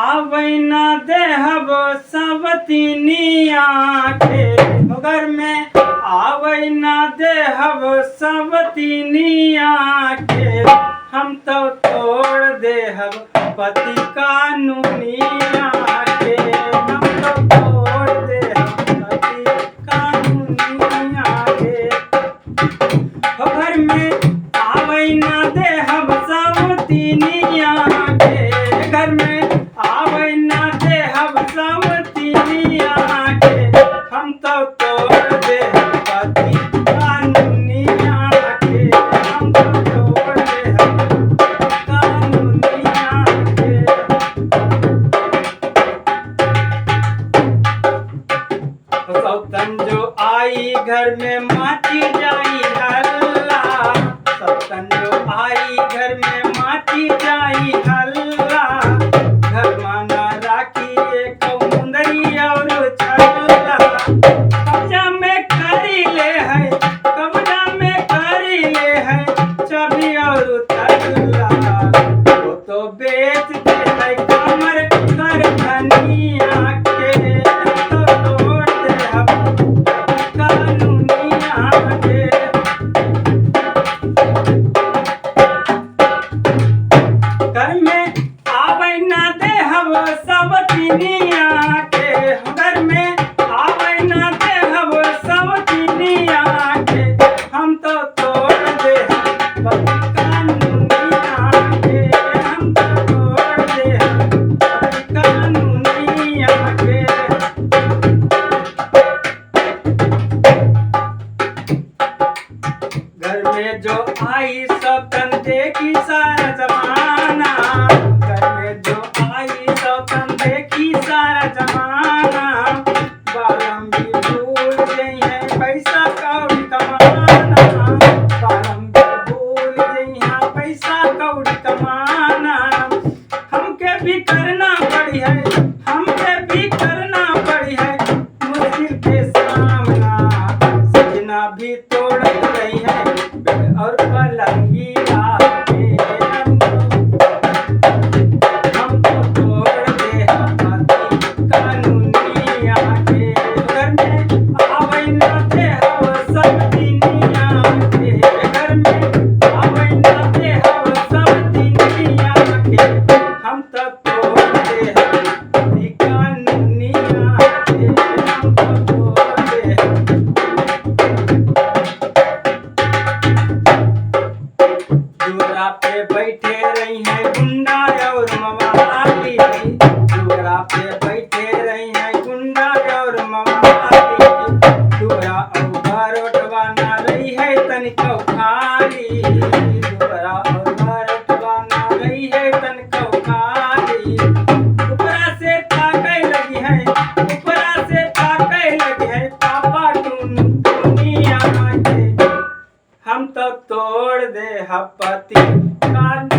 आवैना देहब सबतिनिया के घर में आवैना देहब सबतिनिया के हम तो तोड़ देहब पति कानूनिया के हम तो तोड़ देहब पति कानूनिया के घर में आवैना देहब सबतिनिया के घर में आवैना देहब सबतिनिया के हम तो तोड़ देहब पति कानूनिया के हम तो तोड़ देहब कानूनिया के। सौतन जो आई घर में माची जाई हल्ला सौतन जो आई घर में माची जाई हल्ला घर माना राखी एक मुंदरी और छल्ला कब्जा में करी ले है कब्जा में करी ले है चाबी और तल्ला वो तो बेच दे है कमर कर धनिया के तो तोड़ दे हम कानूनिया के। घर में आवैना देहब सबतिनिया के घर में आवैना देहब सबतिनिया के हम तो तोड़ देहब पति कानूनिया के हम तो तोड़ देहब पति कानूनिया के। घर में जो आई सौतन देखी सारा जमाना घर में जो आई सौतन देखी सारा जमाना बालम भी भूल गई है पैसा कौड़ी कमाना बालम भी भूल गई है पैसा कौड़ी कमाना हमके भी करना पड़ी है हमके भी करना पड़ी है मुश्किल के सामना सजना भी तोड़ रही है और पलंगिया के हम तो तोड़ दे पति कानूनिया के घर में आवैना देहब सबतिनिया के घर में आवैना देहब सबतिनिया के हम तो तोड़ देहब पति कानूनिया के हम तो तोड़ देहब। दुअरा पे बैठे रही है गुंडा और मवाली दुअरा पे बैठे रही है गुंडा और मवाली दुअरा और बारोटवा ना रही है तनिको खाली दुअरा और बारोटवा ना रही है तनिको खाली ऊपरा से ताकय लगी है ऊपरा से ताकय लगी है पापा दुनिया के हम तो तोड़ दे पति कानूनिया